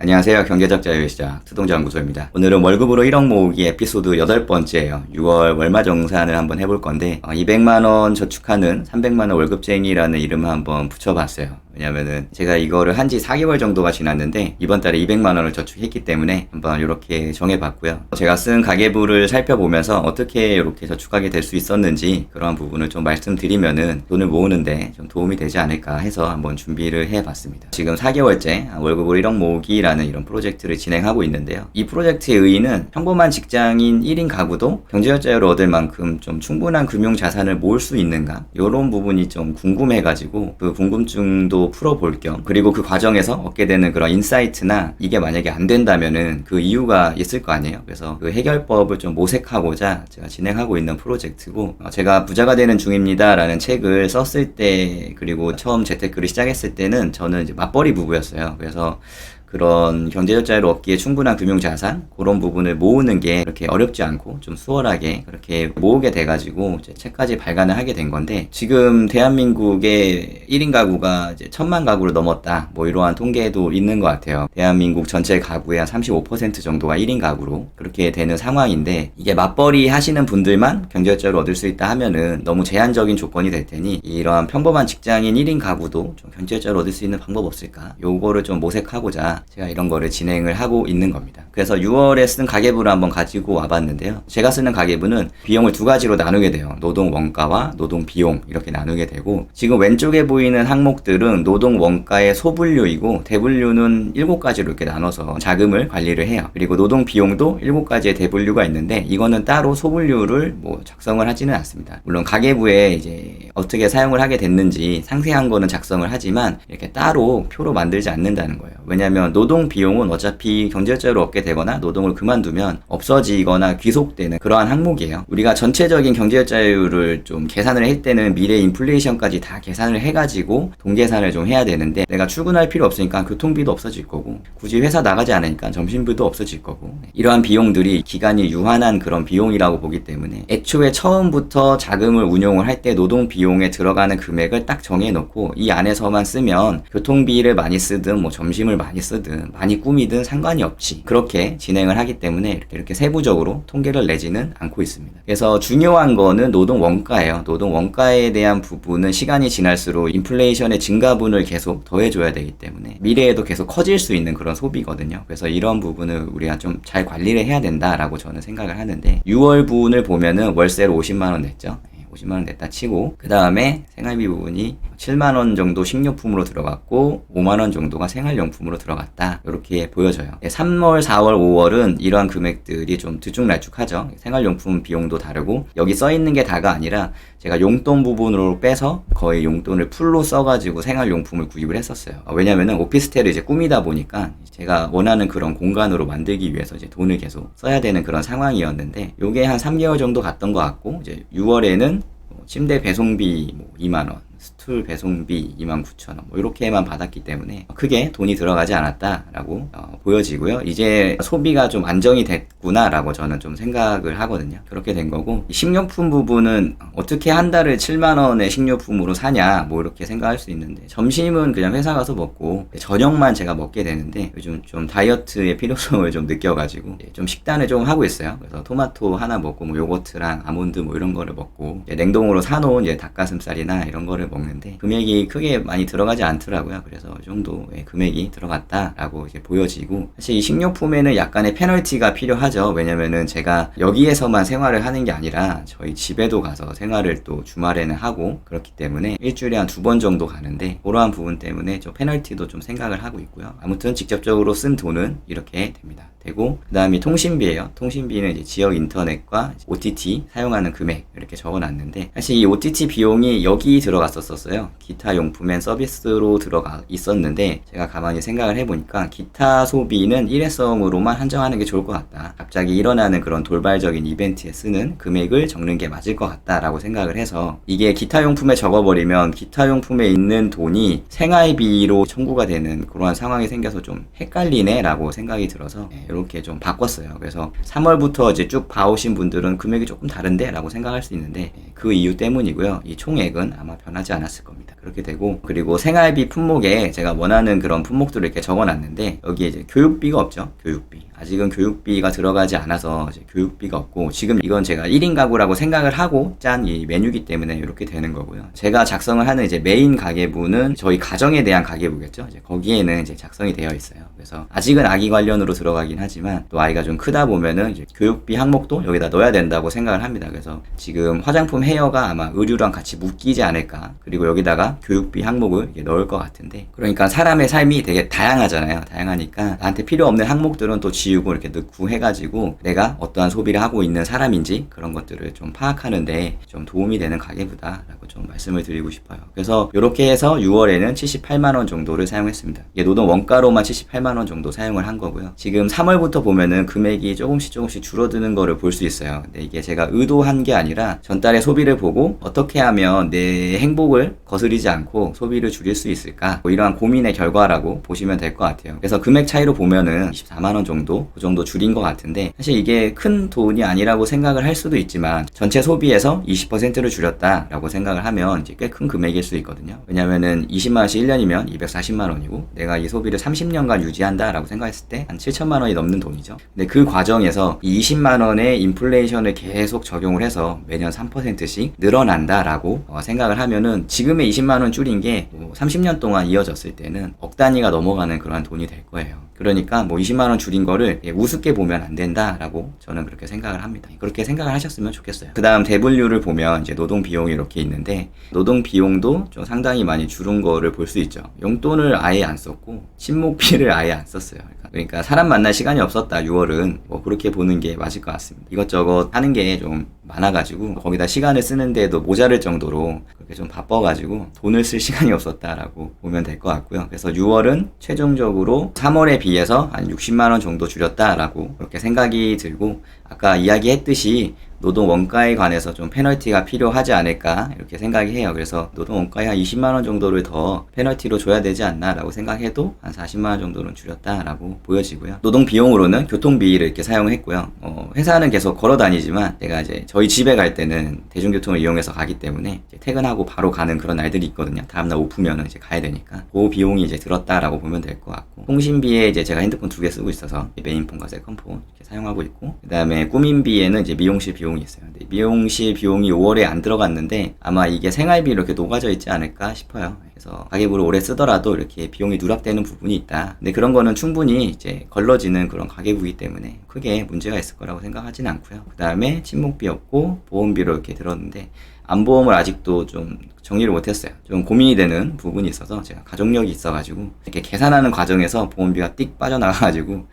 안녕하세요. 경제적 자유시장 투동자연구소입니다. 오늘은 월급으로 1억 모으기 에피소드 8번째예요. 6월 월마정산을 한번 해볼 건데 200만원 저축하는 300만원 월급쟁이라는 이름을 한번 붙여봤어요. 왜냐면은 제가 이거를 한지 4개월 정도가 지났는데 이번 달에 200만원을 저축했기 때문에 한번 이렇게 정해봤고요. 제가 쓴 가계부를 살펴보면서 어떻게 이렇게 저축하게 될 수 있었는지 그런 부분을 좀 말씀드리면은 돈을 모으는데 좀 도움이 되지 않을까 해서 한번 준비를 해봤습니다. 지금 4개월째 월급으로 1억 모으기라는 이런 프로젝트를 진행하고 있는데요. 이 프로젝트의 의의는 평범한 직장인 1인 가구도 경제적 자유를 얻을 만큼 좀 충분한 금융 자산을 모을 수 있는가? 이런 부분이 좀 궁금해가지고 그 궁금증도 풀어볼 겸, 그리고 그 과정에서 얻게 되는 그런 인사이트나 이게 만약에 안 된다면은 그 이유가 있을 거 아니에요. 그래서 그 해결법을 좀 모색하고자 제가 진행하고 있는 프로젝트고, 제가 부자가 되는 중입니다 라는 책을 썼을 때, 그리고 처음 재테크를 시작했을 때는 저는 이제 맞벌이 부부였어요. 그래서 그런 경제적 자유를 얻기에 충분한 금융자산, 그런 부분을 모으는 게 그렇게 어렵지 않고 좀 수월하게 그렇게 모으게 돼가지고 이제 책까지 발간을 하게 된 건데, 지금 대한민국의 1인 가구가 이제 1000만 가구를 넘었다, 뭐 이러한 통계도 있는 것 같아요. 대한민국 전체 가구의 한 35% 정도가 1인 가구로 그렇게 되는 상황인데, 이게 맞벌이 하시는 분들만 경제적 자유를 얻을 수 있다 하면은 너무 제한적인 조건이 될 테니, 이러한 평범한 직장인 1인 가구도 좀 경제적 자유를 얻을 수 있는 방법 없을까? 요거를 좀 모색하고자 제가 이런 거를 진행을 하고 있는 겁니다. 그래서 6월에 쓴 가계부를 한번 가지고 와봤는데요. 제가 쓰는 가계부는 비용을 두 가지로 나누게 돼요. 노동 원가와 노동 비용, 이렇게 나누게 되고, 지금 왼쪽에 보이는 항목들은 노동 원가의 소분류이고, 대분류는 7가지로 이렇게 나눠서 자금을 관리를 해요. 그리고 노동 비용도 7가지의 대분류가 있는데, 이거는 따로 소분류를 뭐 작성을 하지는 않습니다. 물론 가계부에 이제 어떻게 사용을 하게 됐는지 상세한 거는 작성을 하지만 이렇게 따로 표로 만들지 않는다는 거예요. 왜냐하면 노동 비용은 어차피 경제적 자유를 얻게 되거나 노동을 그만두면 없어지거나 귀속되는 그러한 항목이에요. 우리가 전체적인 경제적 자유를 좀 계산을 할 때는 미래 인플레이션까지 다 계산을 해가지고 동계산을 좀 해야 되는데, 내가 출근할 필요 없으니까 교통비도 없어질 거고, 굳이 회사 나가지 않으니까 점심비도 없어질 거고, 이러한 비용들이 기간이 유한한 그런 비용이라고 보기 때문에 애초에 처음부터 자금을 운용을 할 때 노동 비용에 들어가는 금액을 딱 정해놓고 이 안에서만 쓰면 교통비를 많이 쓰든 뭐 점심을 많이 쓰든 많이 꾸미든 상관이 없지, 그렇게 진행을 하기 때문에 이렇게 세부적으로 통계를 내지는 않고 있습니다. 그래서 중요한 거는 노동 원가예요. 노동 원가에 대한 부분은 시간이 지날수록 인플레이션의 증가분을 계속 더해줘야 되기 때문에 미래에도 계속 커질 수 있는 그런 소비거든요. 그래서 이런 부분을 우리가 좀 잘 관리를 해야 된다라고 저는 생각을 하는데, 6월 분을 보면은 월세로 50만원 냈죠. 50만원 냈다 치고, 그 다음에 생활비 부분이 7만원 정도 식료품으로 들어갔고 5만원 정도가 생활용품으로 들어갔다, 이렇게 보여져요. 3월, 4월, 5월은 이러한 금액들이 좀 들쭉날쭉하죠. 생활용품 비용도 다르고, 여기 써있는 게 다가 아니라 제가 용돈 부분으로 빼서 거의 용돈을 풀로 써가지고 생활용품을 구입을 했었어요. 왜냐면은 오피스텔을 이제 꾸미다 보니까 제가 원하는 그런 공간으로 만들기 위해서 이제 돈을 계속 써야 되는 그런 상황이었는데, 요게 한 3개월 정도 갔던 것 같고, 이제 6월에는 침대 배송비 2만원, 스툴 배송비 29,000원, 뭐 이렇게만 받았기 때문에 크게 돈이 들어가지 않았다라고 보여지고요. 이제 소비가 좀 안정이 됐구나라고 저는 좀 생각을 하거든요. 그렇게 된 거고, 식료품 부분은 어떻게 한 달을 7만원의 식료품으로 사냐, 뭐 이렇게 생각할 수 있는데, 점심은 그냥 회사 가서 먹고 저녁만 제가 먹게 되는데, 요즘 좀 다이어트의 필요성을 좀 느껴가지고 좀 식단을 좀 하고 있어요. 그래서 토마토 하나 먹고 뭐 요거트랑 아몬드 뭐 이런 거를 먹고, 냉동으로 사놓은 이제 닭가슴살이나 이런 거를 먹는데 금액이 크게 많이 들어가지 않더라고요. 그래서 이 정도의 금액이 들어갔다라고 이제 보여지고, 사실 이 식료품에는 약간의 페널티가 필요하죠. 왜냐면은 제가 여기에서만 생활을 하는 게 아니라 저희 집에도 가서 생활을 또 주말에는 하고, 그렇기 때문에 일주일에 한 2번 정도 가는데, 그러한 부분 때문에 좀 페널티도 좀 생각을 하고 있고요. 아무튼 직접적으로 쓴 돈은 이렇게 됩니다. 되고, 그 다음이 통신비예요. 통신비는 이제 지역 인터넷과 OTT 사용하는 금액 이렇게 적어놨는데, 사실 이 OTT 비용이 여기 들어갔었어요. 기타 용품 앤 서비스로 들어가 있었는데, 제가 가만히 생각을 해보니까 기타 소비는 일회성으로만 한정하는 게 좋을 것 같다. 갑자기 일어나는 그런 돌발적인 이벤트에 쓰는 금액을 적는 게 맞을 것 같다라고 생각을 해서, 이게 기타 용품에 적어버리면 기타 용품에 있는 돈이 생활비로 청구가 되는 그러한 상황이 생겨서 좀 헷갈리네 라고 생각이 들어서 이렇게 좀 바꿨어요. 그래서 3월부터 이제 쭉 봐오신 분들은 금액이 조금 다른데 라고 생각할 수 있는데, 그 이유 때문이고요. 이 총액은 아마 변하지 않았을 겁니다. 그렇게 되고, 그리고 생활비 품목에 제가 원하는 그런 품목들을 이렇게 적어놨는데, 여기에 이제 교육비가 없죠. 교육비. 아직은 교육비가 들어가지 않아서 이제 교육비가 없고, 지금 이건 제가 1인 가구라고 생각을 하고 짠 이 메뉴기 때문에 이렇게 되는 거고요. 제가 작성을 하는 이제 메인 가계부는 저희 가정에 대한 가계부겠죠. 이제 거기에는 이제 작성이 되어 있어요. 그래서 아직은 아기 관련으로 들어가긴 하지만 또 아이가 좀 크다 보면은 이제 교육비 항목도 여기다 넣어야 된다고 생각을 합니다. 그래서 지금 화장품 헤어가 아마 의류랑 같이 묶이지 않을까. 그리고 여기다가 교육비 항목을 넣을 것 같은데, 그러니까 사람의 삶이 되게 다양하잖아요. 다양하니까 나한테 필요 없는 항목들은 또 지우고 이렇게 넣고 해가지고 내가 어떠한 소비를 하고 있는 사람인지 그런 것들을 좀 파악하는데 좀 도움이 되는 가계부다라고 좀 말씀을 드리고 싶어요. 그래서 이렇게 해서 6월에는 78만원 정도를 사용했습니다. 이게 노동 원가로만 78만원 정도 사용을 한 거고요. 지금 3월부터 보면은 금액이 조금씩 줄어드는 거를 볼 수 있어요. 근데 이게 제가 의도한 게 아니라 전달의 소비를 보고 어떻게 하면 내 행복을 거스르지 않고 소비를 줄일 수 있을까, 뭐 이러한 고민의 결과라고 보시면 될 것 같아요. 그래서 금액 차이로 보면은 24만원 정도 그 정도 줄인 것 같은데, 사실 이게 큰 돈이 아니라고 생각을 할 수도 있지만 전체 소비에서 20%를 줄였다라고 생각을 하면 이제 꽤 큰 금액일 수 있거든요. 왜냐면은 20만원씩 1년이면 240만원이고 내가 이 소비를 30년간 유지한다라고 생각했을 때 한 7천만원이 넘는 돈이죠. 근데 그 과정에서 이 20만원의 인플레이션을 계속 적용을 해서 매년 3%씩 늘어난다라고 생각을 하면은 지금의 20만원 줄인 게 뭐 30년 동안 이어졌을 때는 억 단위가 넘어가는 그러한 돈이 될 거예요. 그러니까 뭐 20만원 줄인 거를 우습게 보면 안 된다라고 저는 그렇게 생각을 합니다. 그렇게 생각을 하셨으면 좋겠어요. 그 다음 대분류를 보면 이제 노동 비용이 이렇게 있는데, 노동 비용도 좀 상당히 많이 줄은 거를 볼 수 있죠. 용돈을 아예 안 썼고 친목비를 아예 안 썼어요. 그러니까 사람 만날 시간이 없었다 6월은, 뭐 그렇게 보는 게 맞을 것 같습니다. 이것저것 하는 게 좀 많아가지고 거기다 시간을 쓰는데도 모자랄 정도로 그렇게 좀 바빠가지고 돈을 쓸 시간이 없었다라고 보면 될 것 같고요. 그래서 6월은 최종적으로 3월에 비해서 한 60만원 정도 줄였다라고 그렇게 생각이 들고, 아까 이야기했듯이 노동 원가에 관해서 좀 페널티가 필요하지 않을까 이렇게 생각이 해요. 그래서 노동 원가에 한 20만원 정도를 더 페널티로 줘야 되지 않나 라고 생각해도 한 40만원 정도는 줄였다라고 보여지고요. 노동 비용으로는 교통비를 이렇게 사용했고요. 회사는 계속 걸어 다니지만 내가 이제 저희 집에 갈 때는 대중교통을 이용해서 가기 때문에 이제 퇴근하고 바로 가는 그런 날들이 있거든요. 다음날 오프면은 이제 가야 되니까 그 비용이 이제 들었다라고 보면 될 것 같고, 통신비에 이제 제가 핸드폰 2개 쓰고 있어서 메인폰과 세컨폰 이렇게 사용하고 있고, 그 다음에 꾸민비에는 이제 미용실 비용이 있어요. 근데 미용실 비용이 5월에 안 들어갔는데 아마 이게 생활비로 이렇게 녹아져 있지 않을까 싶어요. 그래서 가계부를 오래 쓰더라도 이렇게 비용이 누락되는 부분이 있다. 근데 그런 거는 충분히 이제 걸러지는 그런 가계부이기 때문에 크게 문제가 있을 거라고 생각하진 않고요. 그 다음에 친목비였고 보험비로 이렇게 들었는데, 암보험을 아직도 좀 정리를 못했어요. 좀 고민이 되는 부분이 있어서 제가 가족력이 있어가지고 이렇게 계산하는 과정에서 보험비가 띡 빠져나가가지고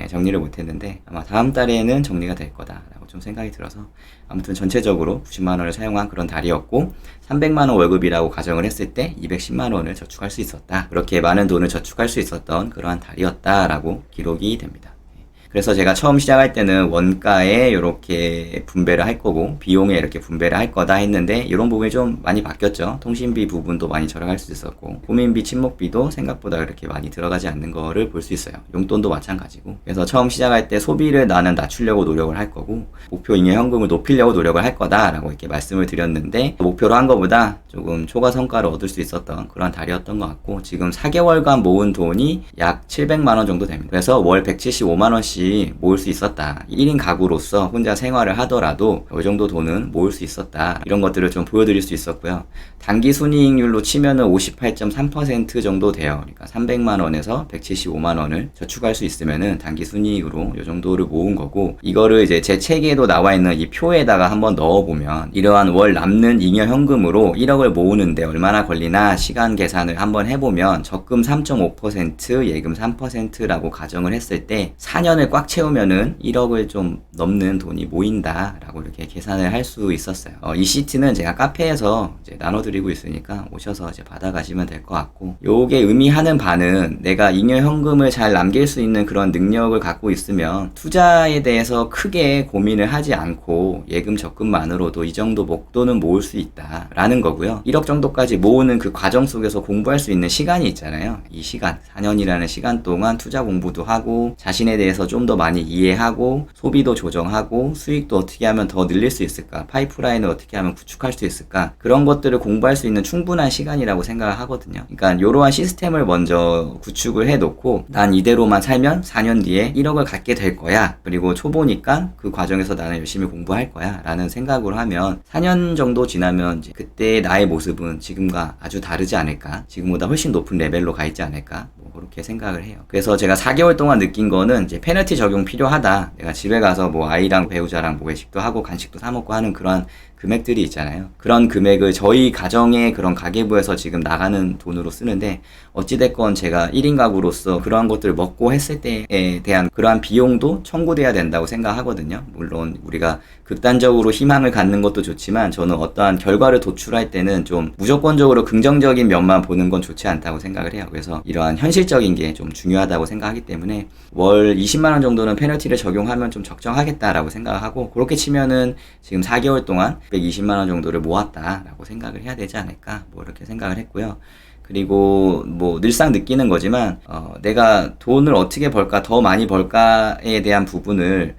정리를 못했는데, 아마 다음 달에는 정리가 될 거다라고 좀 생각이 들어서, 아무튼 전체적으로 90만원을 사용한 그런 달이었고, 300만원 월급이라고 가정을 했을 때 210만원을 저축할 수 있었다. 그렇게 많은 돈을 저축할 수 있었던 그러한 달이었다라고 기록이 됩니다. 그래서 제가 처음 시작할 때는 원가에 이렇게 분배를 할 거고 비용에 이렇게 분배를 할 거다 했는데, 이런 부분이 좀 많이 바뀌었죠. 통신비 부분도 많이 절약할 수 있었고, 고민비, 친목비도 생각보다 그렇게 많이 들어가지 않는 거를 볼 수 있어요. 용돈도 마찬가지고. 그래서 처음 시작할 때 소비를 나는 낮추려고 노력을 할 거고, 목표 잉여 현금을 높이려고 노력을 할 거다라고 이렇게 말씀을 드렸는데, 목표로 한 거보다 조금 초과 성과를 얻을 수 있었던 그런 달이었던 것 같고, 지금 4개월간 모은 돈이 약 700만원 정도 됩니다. 그래서 월 175만원씩 모을 수 있었다. 1인 가구로서 혼자 생활을 하더라도 이 정도 돈은 모을 수 있었다. 이런 것들을 좀 보여드릴 수 있었고요. 단기 순이익률로 치면은 58.3% 정도 돼요. 그러니까 300만원에서 175만원을 저축할 수 있으면은 단기 순이익으로 이 정도를 모은 거고, 이거를 이제 제 책에도 나와 있는 이 표에다가 한번 넣어보면, 이러한 월 남는 잉여 현금으로 1억을 모으는데 얼마나 걸리나 시간 계산을 한번 해보면, 적금 3.5%, 예금 3%라고 가정을 했을 때 4년을 꽉 채우면은 1억을 좀 넘는 돈이 모인다라고 이렇게 계산을 할 수 있었어요. 이 시트는 제가 카페에서 이제 나눠드리고 있으니까 오셔서 이제 받아가시면 될 것 같고, 요게 의미하는 바는 내가 잉여 현금을 잘 남길 수 있는 그런 능력을 갖고 있으면 투자에 대해서 크게 고민을 하지 않고 예금 적금만으로도 이 정도 목돈은 모을 수 있다라는 거고요. 1억 정도까지 모으는 그 과정 속에서 공부할 수 있는 시간이 있잖아요. 이 시간, 4년이라는 시간 동안 투자 공부도 하고 자신에 대해서 좀 좀 더 많이 이해하고 소비도 조정하고 수익도 어떻게 하면 더 늘릴 수 있을까, 파이프라인을 어떻게 하면 구축할 수 있을까, 그런 것들을 공부할 수 있는 충분한 시간이라고 생각을 하거든요. 그러니까 이러한 시스템을 먼저 구축을 해놓고 난 이대로만 살면 4년 뒤에 1억을 갖게 될 거야, 그리고 초보니까 그 과정에서 나는 열심히 공부할 거야 라는 생각으로 하면 4년 정도 지나면 이제 그때 나의 모습은 지금과 아주 다르지 않을까, 지금보다 훨씬 높은 레벨로 가 있지 않을까, 뭐 그렇게 생각을 해요. 그래서 제가 4개월 동안 느낀 거는 이제 페널티 적용 필요하다, 내가 집에 가서 뭐 아이랑 배우자랑 뭐 외식도 하고 간식도 사 먹고 하는 그런 금액들이 있잖아요. 그런 금액을 저희 가정의 그런 가계부에서 지금 나가는 돈으로 쓰는데, 어찌됐건 제가 1인 가구로서 그러한 것들을 먹고 했을 때에 대한 그러한 비용도 청구돼야 된다고 생각하거든요. 물론 우리가 극단적으로 희망을 갖는 것도 좋지만 저는 어떠한 결과를 도출할 때는 좀 무조건적으로 긍정적인 면만 보는 건 좋지 않다고 생각을 해요. 그래서 이러한 현실적인 게 좀 중요하다고 생각하기 때문에 월 20만원 정도는 페널티를 적용하면 좀 적정하겠다라고 생각하고, 그렇게 치면은 지금 4개월 동안 120만원 정도를 모았다라고 생각을 해야 되지 않을까, 뭐 이렇게 생각을 했고요. 그리고 뭐 늘상 느끼는 거지만 내가 돈을 어떻게 벌까, 더 많이 벌까에 대한 부분을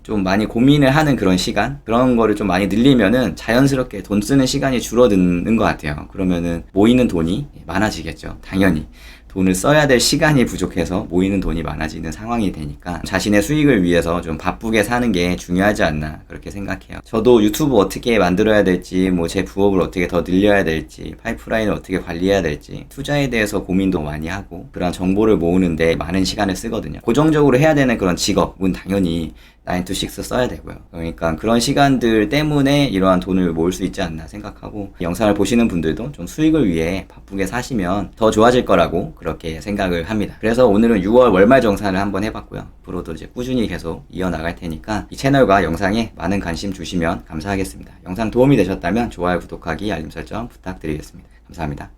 좀 많이 고민을 하는 그런 시간, 그런 거를 좀 많이 늘리면은 자연스럽게 돈 쓰는 시간이 줄어드는 것 같아요. 그러면은 모이는 돈이 많아지겠죠. 당연히 돈을 써야 될 시간이 부족해서 모이는 돈이 많아지는 상황이 되니까 자신의 수익을 위해서 좀 바쁘게 사는 게 중요하지 않나, 그렇게 생각해요. 저도 유튜브 어떻게 만들어야 될지, 뭐 제 부업을 어떻게 더 늘려야 될지, 파이프라인을 어떻게 관리해야 될지, 투자에 대해서 고민도 많이 하고 그런 정보를 모으는데 많은 시간을 쓰거든요. 고정적으로 해야 되는 그런 직업은 당연히 9 to 6 써야 되고요. 그러니까 그런 시간들 때문에 이러한 돈을 모을 수 있지 않나 생각하고, 영상을 보시는 분들도 좀 수익을 위해 바쁘게 사시면 더 좋아질 거라고 그렇게 생각을 합니다. 그래서 오늘은 6월 월말 정산을 한번 해봤고요. 앞으로도 이제 꾸준히 계속 이어나갈 테니까 이 채널과 영상에 많은 관심 주시면 감사하겠습니다. 영상 도움이 되셨다면 좋아요, 구독하기, 알림 설정 부탁드리겠습니다. 감사합니다.